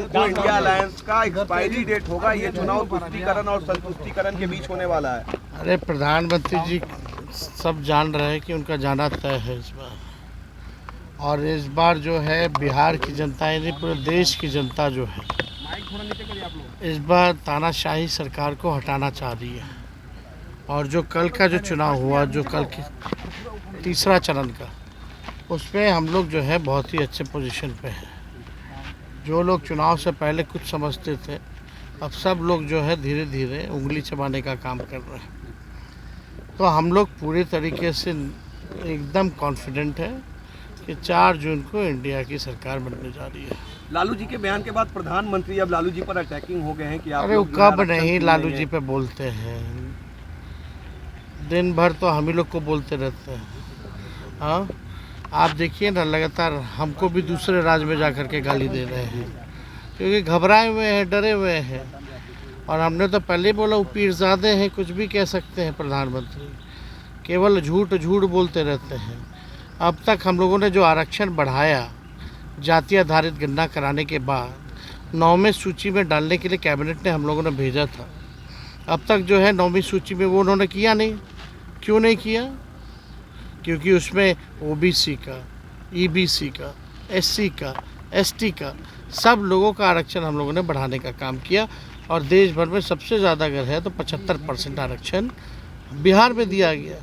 जो India alliance का expiry date होगा, ये चुनाव तुष्टीकरण और संतुष्टीकरण के बीच होने वाला है। अरे प्रधानमंत्री जी सब जान रहे हैं कि उनका जाना तय है इस बार, और इस बार जो है बिहार की जनता यानी पूरे देश की जनता जो है इस बार तानाशाही सरकार को हटाना चाह रही है। और जो कल का जो चुनाव हुआ, जो कल की तीसरा चरण का, उसमें हम लोग जो है बहुत ही अच्छे पोजीशन पे हैं। जो लोग चुनाव से पहले कुछ समझते थे, अब सब लोग जो है धीरे धीरे उंगली चबाने का काम कर रहे हैं। तो हम लोग पूरी तरीके से एकदम कॉन्फिडेंट है कि 4 जून को इंडिया की सरकार बनने जा रही है। लालू जी के बयान के बाद प्रधानमंत्री अब लालू जी पर अटैकिंग हो गए हैं कि आप अरे वो कब नहीं लालू जी पे बोलते हैं, दिन भर तो हम ही लोग को बोलते रहते हैं। हाँ, आप देखिए ना, लगातार हमको भी दूसरे राज्य में जा कर के गाली दे रहे हैं क्योंकि घबराए हुए हैं, डरे हुए हैं। और हमने तो पहले ही बोला वो पीरजादे हैं, कुछ भी कह सकते हैं प्रधानमंत्री, केवल झूठ झूठ बोलते रहते हैं। अब तक हम लोगों ने जो आरक्षण बढ़ाया जाति आधारित गणना कराने के बाद 9वें सूची में डालने के लिए कैबिनेट ने हम लोगों ने भेजा था, अब तक जो है 9वीं सूची में वो उन्होंने किया नहीं। क्यों नहीं किया? क्योंकि उसमें ओबीसी का, ईबीसी का, एससी का, एसटी का सब लोगों का आरक्षण हम लोगों ने बढ़ाने का काम किया। और देश भर में सबसे ज़्यादा अगर है तो 75% आरक्षण बिहार में दिया गया।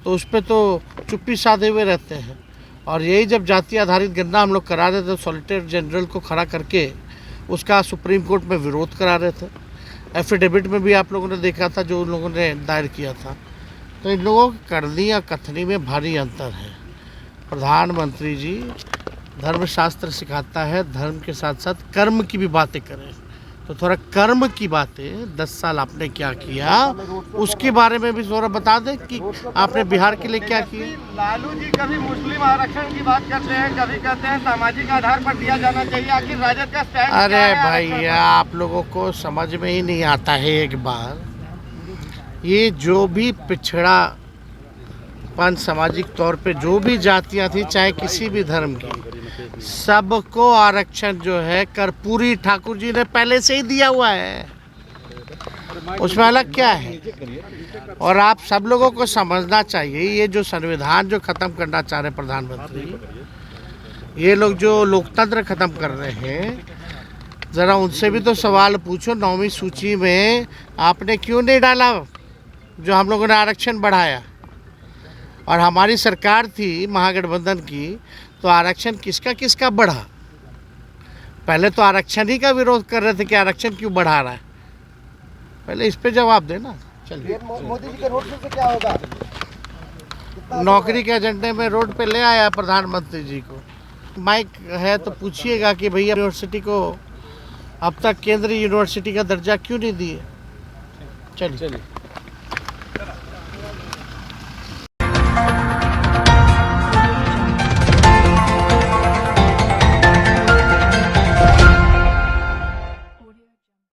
तो उस पर तो चुप्पी साधे हुए रहते हैं। और यही जब जाति आधारित गणना हम लोग करा रहे थे तो सॉलिसिटर जनरल को खड़ा करके उसका सुप्रीम कोर्ट में विरोध करा रहे थे। एफिडेविट में भी आप लोगों ने देखा था जो उन लोगों ने दायर किया था। तो इन लोगों की करनी या कथनी में भारी अंतर है। प्रधानमंत्री जी धर्मशास्त्र सिखाता है धर्म के साथ साथ कर्म की भी बातें करें, तो थोड़ा कर्म की बातें 10 साल आपने क्या किया उसके बारे में भी थोड़ा बता दें कि आपने बिहार के लिए क्या किया। लालू जी कभी मुस्लिम आरक्षण की बात करते हैं, कभी कहते हैं सामाजिक आधार पर दिया जाना चाहिए। आखिर राजद का स्टैंड क्या अरे है? भैया, आप लोगों को समझ में ही नहीं आता है। एक बार ये जो भी पिछड़ापन सामाजिक तौर पे जो भी जातियां थी, चाहे किसी भी धर्म की, सबको आरक्षण जो है कर्पूरी ठाकुर जी ने पहले से ही दिया हुआ है, उसमें अलग क्या है। और आप सब लोगों को समझना चाहिए, ये जो संविधान जो ख़त्म करना चाह रहे प्रधानमंत्री, ये लोग जो लोकतंत्र ख़त्म कर रहे हैं, ज़रा उनसे भी तो सवाल पूछो 9वीं सूची में आपने क्यों नहीं डाला जो हम लोगों ने आरक्षण बढ़ाया। और हमारी सरकार थी महागठबंधन की, तो आरक्षण किसका किसका बढ़ा। पहले तो आरक्षण ही का विरोध कर रहे थे कि आरक्षण क्यों बढ़ा रहा है, पहले इस पे जवाब देना। चलिए, मोदी जी के रोड शो से क्या होगा? नौकरी के एजेंडे में रोड पे ले आया प्रधानमंत्री जी को। माइक है तो पूछिएगा कि भैया यूनिवर्सिटी को अब तक केंद्रीय यूनिवर्सिटी का दर्जा क्यों नहीं दिए। चलिए।